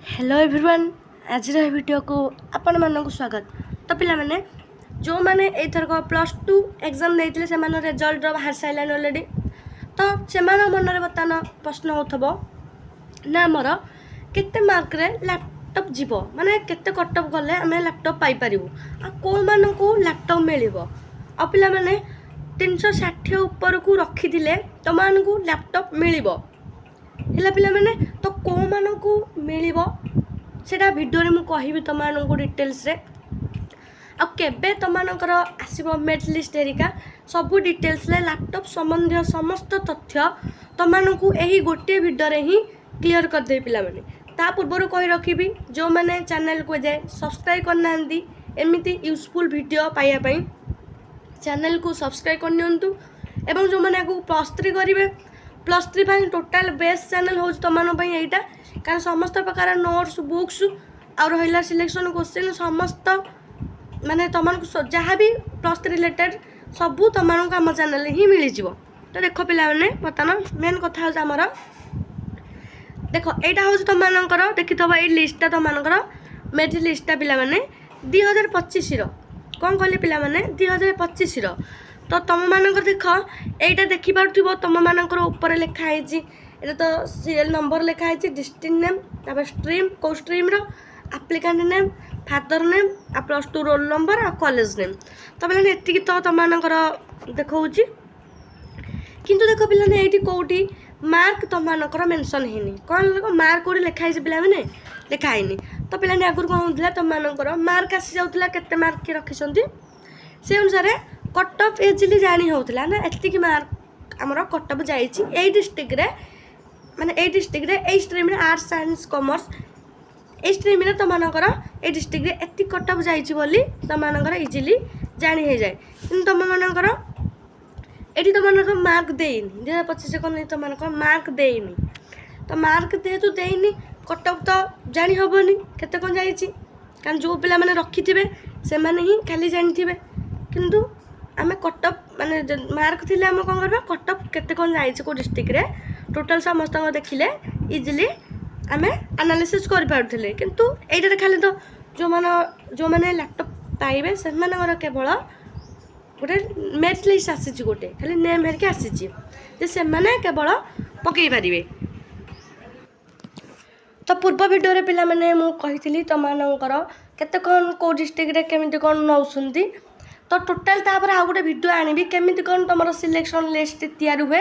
Hello everyone आज video को आपण मानक स्वागत। तो पिला माने जो माने एथरक +2 एग्जाम देइतिले से मानो रिजल्ट बाहर साइलान ऑलरेडी। तो से मानो मन रे बतान प्रश्न होथबो ना मोर केते मार्क रे लैपटॉप जीवो माने केते कटअप गले हमें लैपटॉप पाई परिबो आ को मानो को लैपटॉप मिलिबो आ पिला माने 360 ऊपर को रखी दिले तो मान को लैपटॉप मिलिबो हेला पिला माने तो को मानो को मिलिबो सेटा वीडियो रे मु कहिबी त मानो को डिटेल्स रे आ केबे त मानकर आसीबो मेरिट लिस्ट हेरिका सब डिटेल्स ले लैपटॉप संबंधी समस्त तथ्य त मानो को एही गोटे वीडियो रे ही क्लियर कर दे पिला माने ता पूर्व कहि रखिबी जो माने चैनल को जाय सब्सक्राइब करना हंदी एमिति यूजफुल वीडियो पाया पई चैनल को सब्सक्राइब करनियंतु एवं जो माने को +3 करिवे +3 टोटाल बेस्ट चैनल हो तुम यहाँ कारण समस्त प्रकार नोट्स बुक्स और रहा सिलेक्शन क्वेश्चन समस्त माने तुमको जहाँ भी +3 रिलेटेड सबू तुमको आम चैनल ही मिल जाव। तो देख पिला माने बर्तमान मेन कथा हूँ आमर देख यहाँ हूँ तुमर देखी ये लिस्टा तुमर मेरिट लिस्टा पिला माने 2025 कौन कहले पिला माने 2025 तो तुम मानकर देख এইটা देखी पार्थिबो तुम मानकर ऊपर लिखाई ये तो सीरियल नंबर लिखाई डिस्ट्रिक्ट नेम तापर स्ट्रीम को स्ट्रीम रो एप्लिकेंट नेम फादर नेम आ +2 रोल नंबर आ कॉलेज नेम तो पिलाने एतिकी तो तुम मानकर देखौची किंतु देख पिलाने एठी कोठी मार्क तुम मानकर मेंशन हेनी कोन मार्क कोडी लिखाई पिला माने लिखाइनी तो पिलाने आगुर कोन होतला तुम मानकर मार्क आसी जाउतला केते मार्क के रखिसंती से अनुसार कट ऑफ इजिली जानी होतला ना एतिकी मार्क हमर कट ऑफ जाईची ए डिस्ट्रिक्ट रे माने ए डिस्ट्रिक्ट रे ए स्ट्रीम रे arts science commerce a stream रे तमानकर ए डिस्ट्रिक्ट रे एति कट ऑफ जाईची बोली तमानकर इजिली जानी हे जाय किंतु तमानकर एठी तमानकर मार्क देइनी 2025 कोन तमानकर मार्क देइनी तो मार्क देतु देइनी कट ऑफ तो जानी होबनी केते कोन जाईची कारण जो पिला माने रखिथिबे से माने ही खाली जानिथिबे किंतु आम कटअप माने मार्क थी आम कौन करवा कटअप केते कौन जाइए को डिस्ट्रिक्ट रे टोटाल समस्त देखिले इजिली आम एनालिसिस कर पारुथिले किंतु एटा खाली तो जो माने लैपटॉप पाइबे से केवल गोटे मेरिट लिस्ट आसी गोटे खाली नेम हेरिके आसी से माने केवल पकई पारे तो पूर्व वीडियो रे पिला माने मु कहिथिली तमानकर केते कौन को डिस्ट्रिक्ट रे केमिति कौन नौसुंदी तो टोटाल तापर आ गोटे वीडियो आनिबी केमिति कौन तुम सिलेक्शन लिस्ट तैयार हुए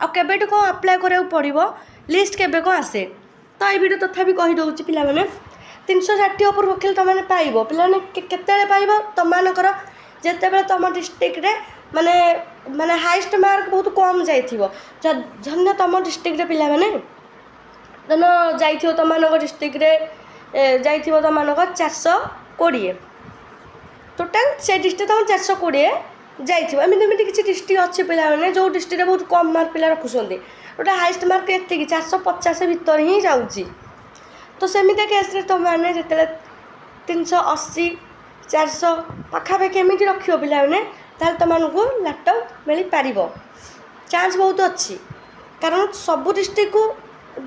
आ केबेटू कौन अप्लाई करा पड़ो लिस्ट केबे कौन आसे तो ये वीडियो तथा भी कही दउची पिला माने 360 ऊपर वकील तुमने पाइबो पिला ने केतेले पाइबो तुमनकर जेतेबेले तुम डिस्ट्रिक्ट रे माने माने हाईएस्ट मार्क बहुत कम जाइथिबो जन्ने तुम डिस्ट्रिक्ट रे पिला माने जन जाइथिबो तुमनकर डिस्ट्रिक्ट रे जाइथिबो तुमनकर 420 टोटाल से डिस्ट्रिक्ट तुम 420 जाइए एमती किसी डिस्ट्रिक्ट अच्छे पे जो डिस्ट्रिक्ट बहुत कम मार्क पिला रखुंट गोटे हाईएस्ट मार्क एति 450 भितर ही जाऊँगी तो सेमती केस तुम मैंने जिते 380 400 पाखापाखि एमती रख पे तुमको लैपटॉप मिल पार चांस बहुत अच्छी कारण सब डिस्ट्रिक्ट को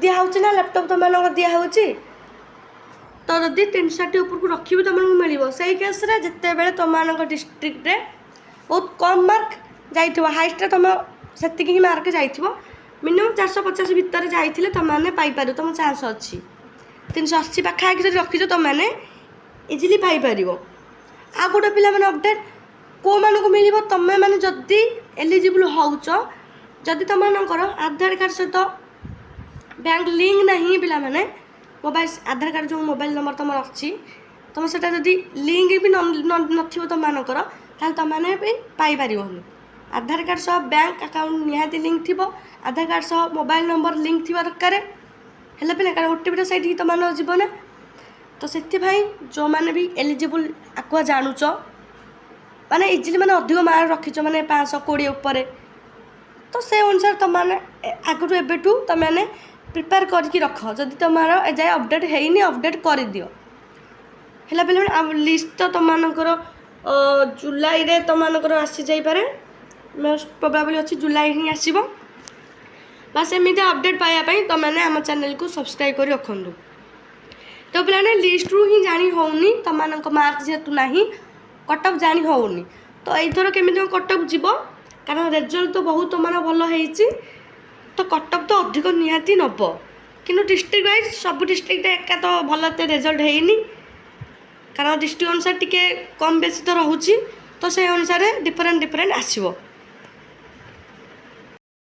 दिखाऊँ ना लैपटॉप तुम दिखाऊँ तो जदि 360 ऊपर को रखी तुमको मिल से केस जिते बड़े तुम डिस्ट्रिक्ट रे बहुत कम मार्क जाइए हाईएस्ट तुम से ही मार्क जाइए मिनिमम 450 भितर जाइए तुमने पाइपर तुम चांस अच्छी 380 पाखापाखि जब रखीच तुमने इजिली पाइपर आ गोटे पिला माने अपडेट को मानक मिल तुम मैंने जदि एलिजिबल होच जदि तुमकर आधार कार्ड सहित बैंक लिंक नहीं पिला माने मोबाइल आधार कार्ड जो मोबाइल नंबर तुम अच्छी तुम से लिंक भी नथिबो तुमनकर ताल तुमने पाइपर आधार कार्ड सह बैंक अकाउंट निहाती लिंक थी आधार कार्ड सह मोबाइल नंबर लिंक थी दरकार है पे कारण ओटीपी सैठी तुम जीव ना तो से जो मैंने भी एलिजिबल आकुआ जानूच माने इजिली माने अधिक मार्क रखीच माने 520 उपर तो से अनुसार तुमने आगु एबेठू तुमने प्रिपेयर करके रख जदि तुम एजाए अपडेट है अपडेट कर दियो है पे लिस्ट तो तुमकर जुलाई रे तुमकर आसी जाइपे मोस्ट प्रोबेबली अच्छी जुलाई ही आसब बस एमती अपडेट पाइबापी तुमने आम चैनल को सब्सक्राइब कर रखु तो पे लिस्ट्रु ही जानी होनी तुम मार्क जेहेतु ना कटअप जानी होनी तो यथर केमी कटअप जीव कारण रिजल्ट तो बहुत तुम भल हो तो कटअप तो अधिक निहाती नब कि डिस्ट्रिक्ट वाइज सब डिस्ट्रिक्ट एका तो भल रिजल्ट होनी कारण डिस्ट्रिक्ट अनुसार टी कम बेसी तो रोचे तो से अनुसार डिफरेंट आसो।